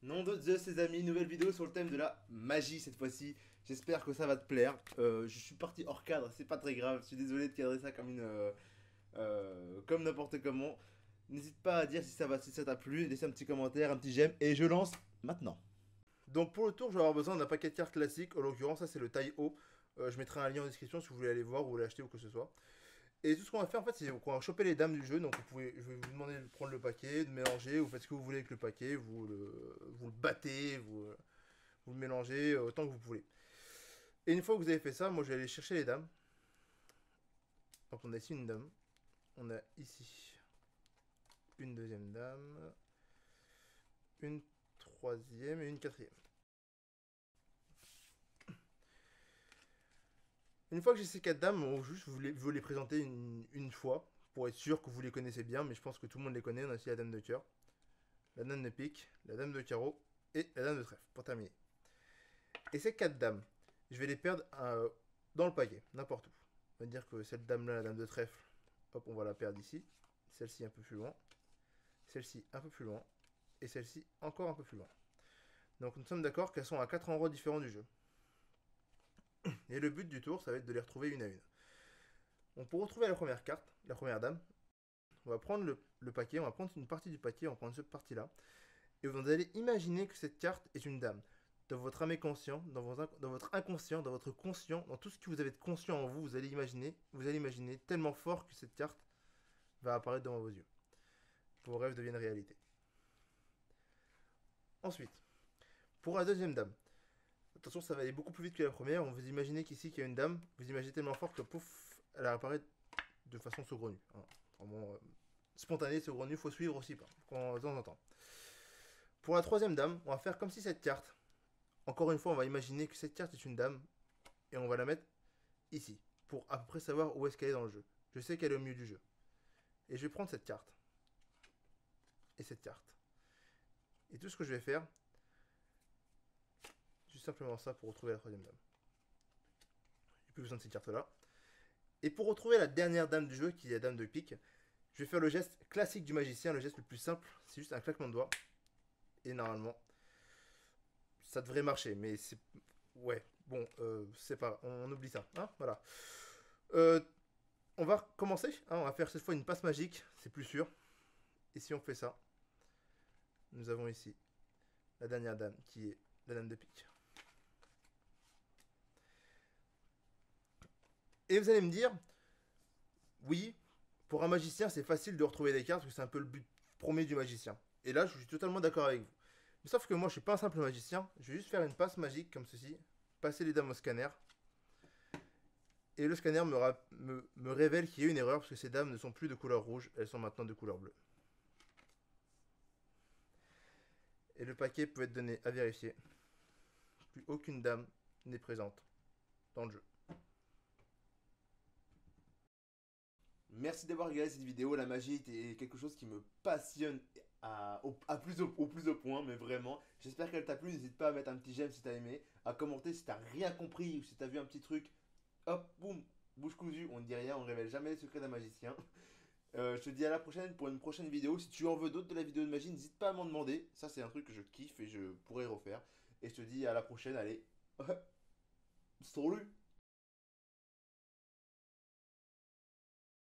Nom de Zeus, ses amis, nouvelle vidéo sur le thème de la magie cette fois-ci. J'espère que ça va te plaire. Je suis parti hors cadre, c'est pas très grave. Je suis désolé de cadrer ça comme comme n'importe comment. N'hésite pas à dire si ça va, si ça t'a plu. Laisse un petit commentaire, un petit j'aime, et je lance maintenant. Donc pour le tour, je vais avoir besoin d'un paquet de cartes classique. En l'occurrence, ça c'est le taille haut. Je mettrai un lien en description si vous voulez aller voir ou l'acheter ou que ce soit. Et tout ce qu'on va faire en fait, c'est qu'on va choper les dames du jeu. Donc je vais vous demander de prendre le paquet, de mélanger, vous faites ce que vous voulez avec le paquet, vous le battez, vous le mélangez autant que vous voulez. Et une fois que vous avez fait ça, moi je vais aller chercher les dames. Donc on a ici une dame, on a ici une deuxième dame, une troisième et une quatrième. Une fois que j'ai ces quatre dames, on juste vous les présenter une fois pour être sûr que vous les connaissez bien, mais je pense que tout le monde les connaît. On a ici la dame de cœur, la dame de pique, la dame de carreau et la dame de trèfle pour terminer. Et ces quatre dames, je vais les perdre dans le paquet, n'importe où. On va dire que cette dame-là, la dame de trèfle, hop, on va la perdre ici. Celle-ci un peu plus loin. Celle-ci un peu plus loin. Et celle-ci encore un peu plus loin. Donc nous sommes d'accord qu'elles sont à 4 endroits différents du jeu. Et le but du tour, ça va être de les retrouver une à une. Donc pour retrouver la première carte, la première dame, on va prendre le paquet, on va prendre une partie du paquet, on va prendre cette partie-là. Et vous allez imaginer que cette carte est une dame. Dans votre âme conscient, dans votre inconscient, dans votre conscient, dans tout ce que vous avez de conscient en vous, vous allez imaginer tellement fort que cette carte va apparaître devant vos yeux. Vos rêves deviennent réalité. Ensuite, pour la deuxième dame, attention, ça va aller beaucoup plus vite que la première. On vous imaginez qu'ici, qu'il y a une dame, vous imaginez tellement fort que pouf, elle apparaît de façon saugrenue. Hein. Vraiment spontanée, saugrenue, faut suivre aussi, de temps en temps. Pour la troisième dame, on va faire comme si cette carte, encore une fois, on va imaginer que cette carte est une dame et on va la mettre ici pour à peu près savoir où est-ce qu'elle est dans le jeu. Je sais qu'elle est au milieu du jeu. Et je vais prendre cette carte et cette carte. Et tout ce que je vais faire, juste simplement ça pour retrouver la troisième dame. J'ai plus besoin de cette carte-là. Et pour retrouver la dernière dame du jeu, qui est la dame de pique, je vais faire le geste classique du magicien, le geste le plus simple, c'est juste un claquement de doigts. Et normalement, ça devrait marcher, mais c'est... Ouais, bon, c'est pas... On oublie ça, hein, voilà. Euh, on va commencer, hein, on va faire cette fois une passe magique, c'est plus sûr. Et si on fait ça, nous avons ici la dernière dame, qui est la dame de pique. Et vous allez me dire, oui, pour un magicien, c'est facile de retrouver des cartes, parce que c'est un peu le but premier du magicien. Et là, je suis totalement d'accord avec vous. Mais sauf que moi, je suis pas un simple magicien, je vais juste faire une passe magique comme ceci, passer les dames au scanner, et le scanner me révèle qu'il y a une erreur, parce que ces dames ne sont plus de couleur rouge, elles sont maintenant de couleur bleue. Et le paquet peut être donné à vérifier. Plus aucune dame n'est présente dans le jeu. Merci d'avoir regardé cette vidéo. La magie était quelque chose qui me passionne au plus au point, mais vraiment. J'espère qu'elle t'a plu. N'hésite pas à mettre un petit j'aime si t'as aimé, à commenter si t'as rien compris ou si t'as vu un petit truc. Hop, boum, bouche cousue. On ne dit rien, on ne révèle jamais les secrets d'un magicien. Je te dis à la prochaine pour une prochaine vidéo. Si tu en veux d'autres de la vidéo de magie, n'hésite pas à m'en demander. Ça, c'est un truc que je kiffe et je pourrais refaire. Et je te dis à la prochaine. Allez, salut!